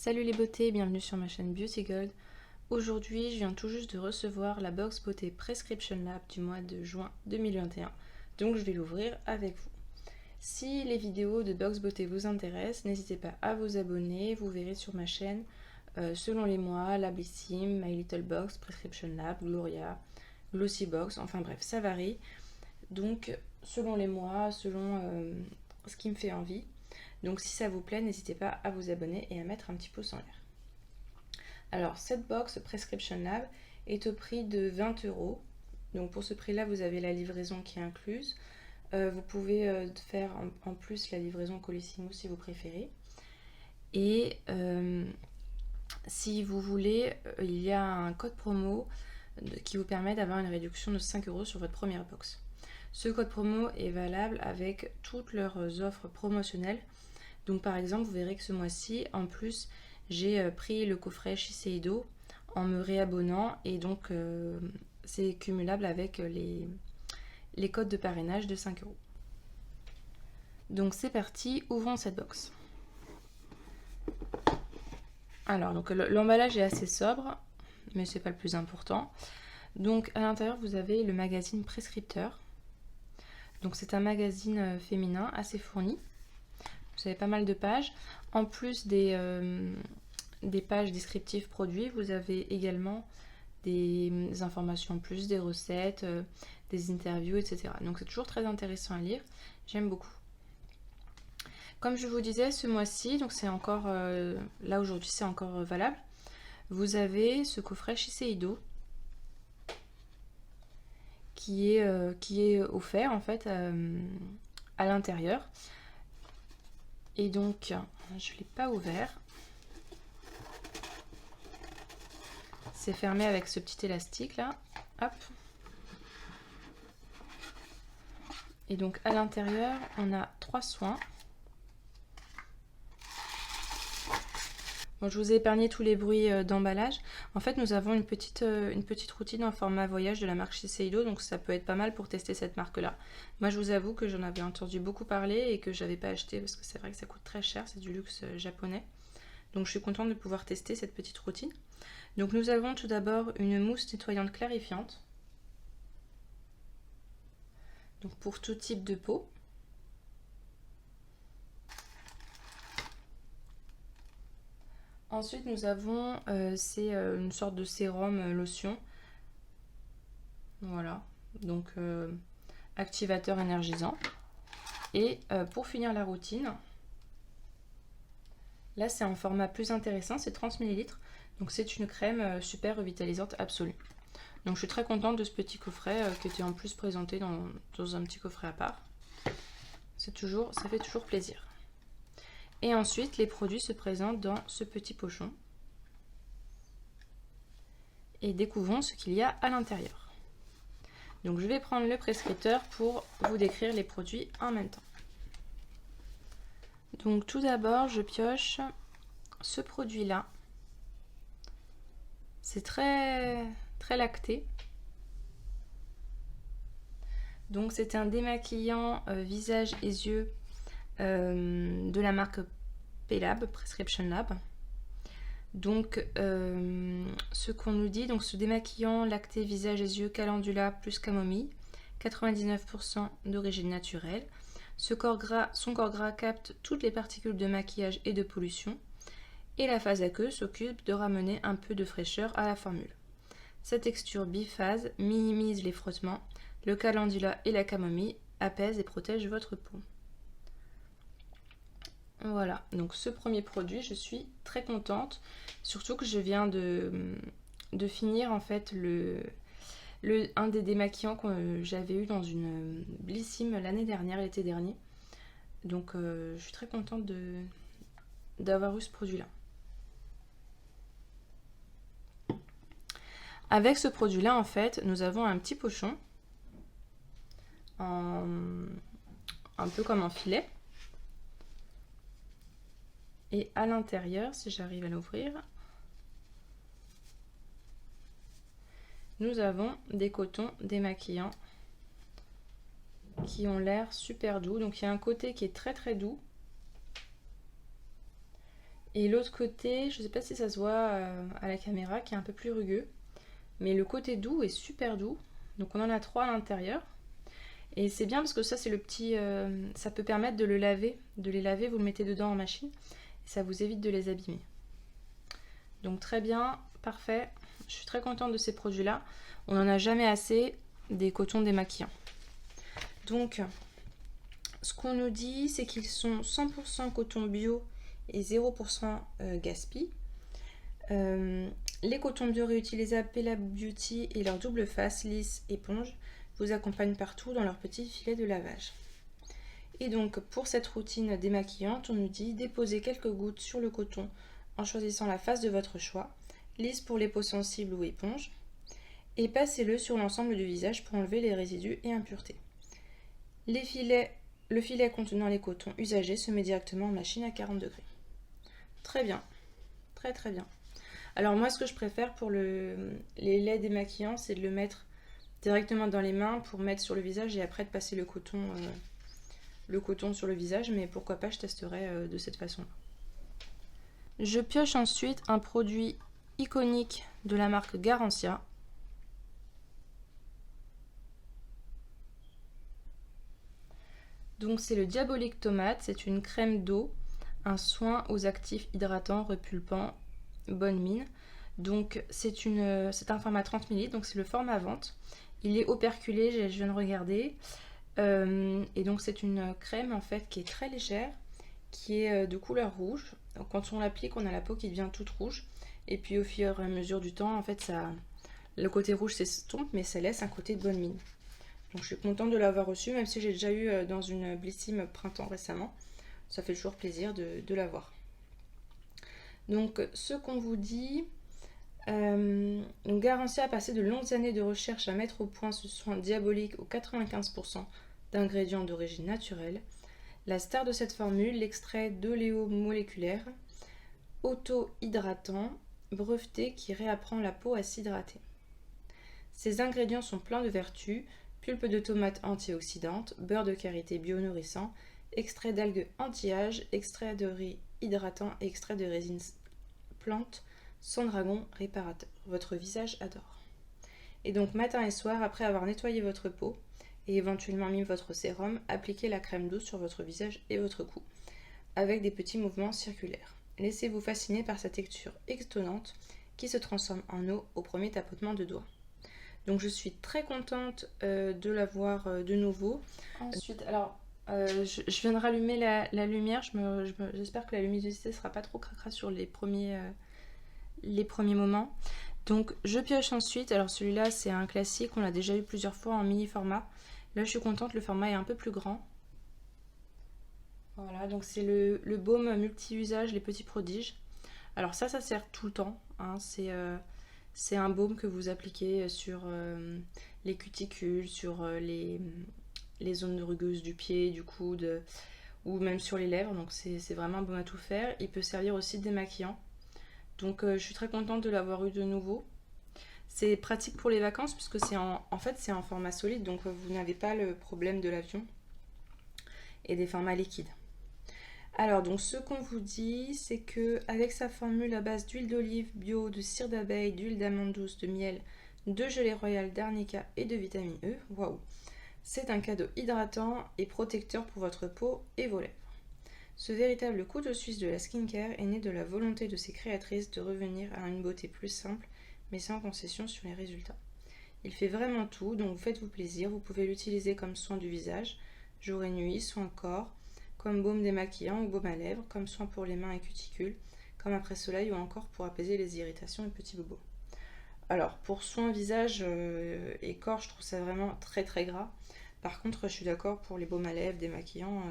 Salut les beautés, bienvenue sur ma chaîne Beauty Gold. Aujourd'hui, je viens tout juste de recevoir la box beauté Prescription Lab du mois de juin 2021. Donc je vais l'ouvrir avec vous. Si les vidéos de box beauté vous intéressent, n'hésitez pas à vous abonner. Vous verrez sur ma chaîne, selon les mois, Lablissime, My Little Box, Prescription Lab, Gloria, Glossy Box, enfin bref, ça varie. Donc selon les mois, selon ce qui me fait envie. Donc si ça vous plaît, n'hésitez pas à vous abonner et à mettre un petit pouce en l'air. Alors cette box Prescription Lab est au prix de 20 €. Donc pour ce prix-là, vous avez la livraison qui est incluse. Vous pouvez faire en plus la livraison Colissimo si vous préférez. Et si vous voulez, il y a un code promo qui vous permet d'avoir une réduction de 5 € sur votre première box. Ce code promo est valable avec toutes leurs offres promotionnelles. Donc par exemple, vous verrez que ce mois-ci, en plus, j'ai pris le coffret Shiseido en me réabonnant et donc c'est cumulable avec les codes de parrainage de 5 €. Donc c'est parti, ouvrons cette box. Alors donc l'emballage est assez sobre, mais c'est pas le plus important. Donc à l'intérieur, vous avez le magazine Prescripteur. Donc c'est un magazine féminin assez fourni. Vous avez pas mal de pages. En plus des pages descriptives produits, vous avez également des informations en plus, des recettes, des interviews, etc. Donc c'est toujours très intéressant à lire. J'aime beaucoup. Comme je vous disais, ce mois-ci, donc c'est encore là aujourd'hui, c'est encore valable. Vous avez ce coffret Shiseido qui est offert en fait à l'intérieur. Et donc, je ne l'ai pas ouvert. C'est fermé avec ce petit élastique là. Hop. Et donc à l'intérieur, on a 3 soins. Bon, je vous ai épargné tous les bruits d'emballage. En fait, nous avons une petite routine en format voyage de la marque Shiseido, donc ça peut être pas mal pour tester cette marque-là. Moi, je vous avoue que j'en avais entendu beaucoup parler et que j'avais pas acheté parce que c'est vrai que ça coûte très cher, c'est du luxe japonais. Donc, je suis contente de pouvoir tester cette petite routine. Donc, nous avons tout d'abord une mousse nettoyante clarifiante. Donc, pour tout type de peau. Ensuite, nous avons c'est une sorte de sérum lotion. Voilà, donc activateur énergisant. Et pour finir la routine, là c'est un format plus intéressant, c'est 30 ml. Donc c'est une crème super revitalisante absolue. Donc je suis très contente de ce petit coffret qui était en plus présenté dans un petit coffret à part. Ça fait toujours plaisir. Et ensuite, les produits se présentent dans ce petit pochon. Et découvrons ce qu'il y a à l'intérieur. Donc je vais prendre le prescripteur pour vous décrire les produits en même temps. Donc tout d'abord, je pioche ce produit-là. C'est très, très lacté. Donc c'est un démaquillant visage et yeux de la marque P-Lab, Prescription Lab. Donc ce qu'on nous dit, donc ce démaquillant lacté visage et yeux calendula plus camomille, 99% d'origine naturelle. Son corps gras capte toutes les particules de maquillage et de pollution. Et la phase aqueuse s'occupe de ramener un peu de fraîcheur à la formule. Sa texture biphase minimise les frottements. Le calendula et la camomille apaisent et protègent votre peau. Voilà, donc ce premier produit, je suis très contente. Surtout que je viens de finir en fait un des démaquillants que j'avais eu dans une Blissime l'année dernière, l'été dernier. Donc je suis très contente d'avoir eu ce produit-là. Avec ce produit-là, en fait, nous avons un petit pochon, un peu comme un filet. Et à l'intérieur, si j'arrive à l'ouvrir, nous avons des cotons démaquillants qui ont l'air super doux. Donc il y a un côté qui est très très doux Et l'autre côté, je ne sais pas si ça se voit à la caméra, qui est un peu plus rugueux. Mais le côté doux est super doux. Donc on en a 3 à l'intérieur. Et c'est bien parce que ça c'est le petit... ça peut permettre de le laver. De les laver, vous le mettez dedans en machine. Et ça vous évite de les abîmer. Donc très bien, parfait. Je suis très contente de ces produits-là. On n'en a jamais assez des cotons démaquillants. Donc, ce qu'on nous dit, c'est qu'ils sont 100% coton bio et 0% gaspi. Les cotons bio réutilisables Pella Beauty et leur double face lisse éponge vous accompagnent partout dans leur petit filet de lavage. Et donc, pour cette routine démaquillante, on nous dit déposer quelques gouttes sur le coton en choisissant la face de votre choix, lisse pour les peaux sensibles ou éponge, et passez-le sur l'ensemble du visage pour enlever les résidus et impuretés. Le filet contenant les cotons usagés se met directement en machine à 40 degrés. Très bien, très très bien. Alors moi, ce que je préfère pour les laits démaquillants, c'est de le mettre directement dans les mains pour mettre sur le visage et après de passer le coton sur le visage, mais pourquoi pas, je testerai de cette façon-là. Je pioche ensuite un produit iconique de la marque Garancia. Donc c'est le Diabolique Tomate, c'est une crème d'eau, un soin aux actifs hydratants, repulpants, bonne mine. Donc c'est un format 30 ml, donc c'est le format vente. Il est operculé, je viens de regarder. Et donc c'est une crème en fait qui est très légère, qui est de couleur rouge. Donc, quand on l'applique, on a la peau qui devient toute rouge. Et puis au fur et à mesure du temps, en fait, le côté rouge s'estompe, mais ça laisse un côté de bonne mine. Donc je suis contente de l'avoir reçu, même si j'ai déjà eu dans une Blissim printemps récemment. Ça fait toujours plaisir de l'avoir. Donc ce qu'on vous dit, Garancia a passé de longues années de recherche à mettre au point ce soin diabolique aux 95% d'ingrédients d'origine naturelle. La star de cette formule, l'extrait d'oléomoléculaire, auto-hydratant, breveté qui réapprend la peau à s'hydrater. Ces ingrédients sont pleins de vertus, pulpe de tomate antioxydante, beurre de karité bio-nourrissant, extrait d'algues anti-âge, extrait de riz hydratant et extrait de résine plante, sans dragon réparateur. Votre visage adore. Et donc matin et soir, après avoir nettoyé votre peau et éventuellement mis votre sérum, appliquez la crème douce sur votre visage et votre cou, avec des petits mouvements circulaires. Laissez-vous fasciner par sa texture étonnante qui se transforme en eau au premier tapotement de doigts. Donc je suis très contente de l'avoir de nouveau. Ensuite, alors je viens de rallumer la lumière. J'espère que la luminosité ne sera pas trop cracra sur les premiers moments. Donc je pioche ensuite. Alors celui-là c'est un classique, on l'a déjà eu plusieurs fois en mini format. Là je suis contente, le format est un peu plus grand. Voilà, donc c'est le baume multi-usage, les petits prodiges. Alors ça sert tout le temps, hein. C'est un baume que vous appliquez sur les cuticules, sur les zones rugueuses du pied, du coude, ou même sur les lèvres. Donc c'est vraiment un baume à tout faire. Il peut servir aussi de démaquillant. Donc je suis très contente de l'avoir eu de nouveau. C'est pratique pour les vacances puisque en fait c'est en format solide, donc vous n'avez pas le problème de l'avion et des formats liquides. Alors donc ce qu'on vous dit, c'est que avec sa formule à base d'huile d'olive bio, de cire d'abeille, d'huile d'amande douce, de miel, de gelée royale d'arnica et de vitamine E, waouh, c'est un cadeau hydratant et protecteur pour votre peau et vos lèvres. Ce véritable couteau suisse de la skincare est né de la volonté de ses créatrices de revenir à une beauté plus simple, mais sans concession sur les résultats. Il fait vraiment tout, donc faites-vous plaisir. Vous pouvez l'utiliser comme soin du visage, jour et nuit, soin corps, comme baume démaquillant ou baume à lèvres, comme soin pour les mains et cuticules, comme après soleil ou encore pour apaiser les irritations et petits bobos. Alors, pour soin visage et corps, je trouve ça vraiment très très gras. Par contre, je suis d'accord pour les baumes à lèvres, démaquillants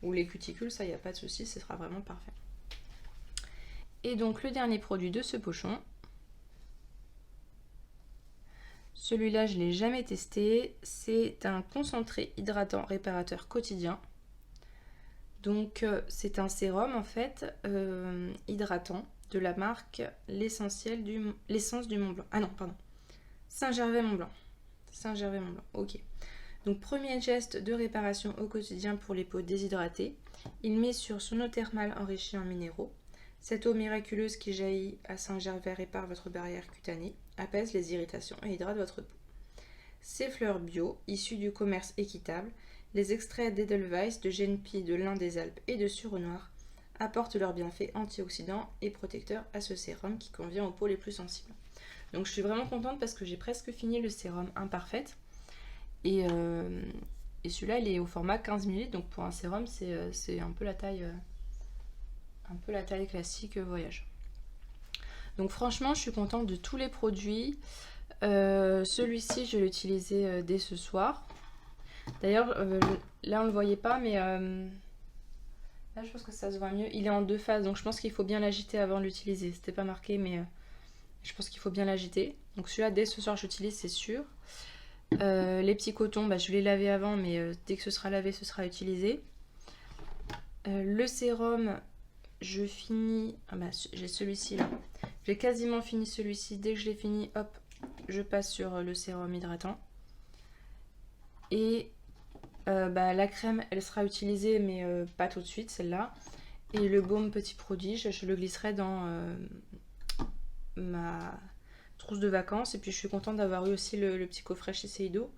ou les cuticules, ça, il n'y a pas de souci, ce sera vraiment parfait. Et donc, le dernier produit de ce pochon. Celui-là, je ne l'ai jamais testé. C'est un concentré hydratant réparateur quotidien. Donc c'est un sérum en fait hydratant de la marque l'essence du Mont Blanc. Ah non, pardon. Saint-Gervais-Mont Blanc. Saint-Gervais-Mont Blanc, ok. Donc premier geste de réparation au quotidien pour les peaux déshydratées. Il met sur son eau thermale enrichie en minéraux. Cette eau miraculeuse qui jaillit à Saint-Gervais répare votre barrière cutanée, apaise les irritations et hydrate votre peau. Ces fleurs bio, issues du commerce équitable, les extraits d'Edelweiss, de Genepie, de lin des Alpes et de sureau noir apportent leurs bienfaits antioxydants et protecteurs à ce sérum qui convient aux peaux les plus sensibles. Donc je suis vraiment contente parce que j'ai presque fini le sérum Imparfaite. Et celui-là, il est au format 15 ml, donc pour un sérum, c'est un peu la taille classique voyage. Donc franchement, je suis contente de tous les produits. Celui-ci, je vais l'utiliser dès ce soir. D'ailleurs, là, on ne le voyait pas, mais là, je pense que ça se voit mieux. Il est en 2 phases, donc je pense qu'il faut bien l'agiter avant de l'utiliser. C'était pas marqué, mais je pense qu'il faut bien l'agiter. Donc celui-là, dès ce soir, j'utilise, c'est sûr. Les petits cotons, je vais les laver avant, mais dès que ce sera lavé, ce sera utilisé. Le sérum, je finis... j'ai celui-ci là. J'ai quasiment fini celui-ci. Dès que je l'ai fini, hop, je passe sur le sérum hydratant. Et la crème, elle sera utilisée, mais pas tout de suite, celle-là. Et le baume Petit Prodige, je le glisserai dans ma trousse de vacances. Et puis je suis contente d'avoir eu aussi le petit coffret chez Seido.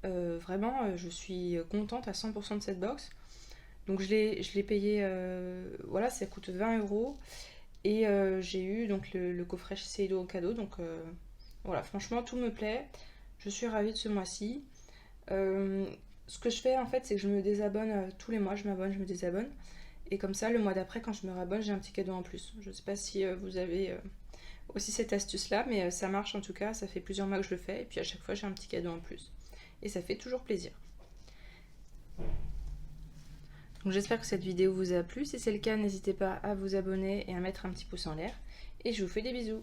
Vraiment, je suis contente à 100% de cette box. Donc je l'ai payé, voilà, ça coûte 20 €. Et j'ai eu donc le coffret chez Seido en cadeau. Donc voilà, franchement, tout me plaît. Je suis ravie de ce mois-ci. Ce que je fais en fait, c'est que je me désabonne tous les mois. Je m'abonne, je me désabonne. Et comme ça, le mois d'après, quand je me rabonne, j'ai un petit cadeau en plus. Je ne sais pas si vous avez aussi cette astuce-là, mais ça marche en tout cas. Ça fait plusieurs mois que je le fais. Et puis à chaque fois, j'ai un petit cadeau en plus. Et ça fait toujours plaisir. Donc j'espère que cette vidéo vous a plu. Si c'est le cas, n'hésitez pas à vous abonner et à mettre un petit pouce en l'air. Et je vous fais des bisous.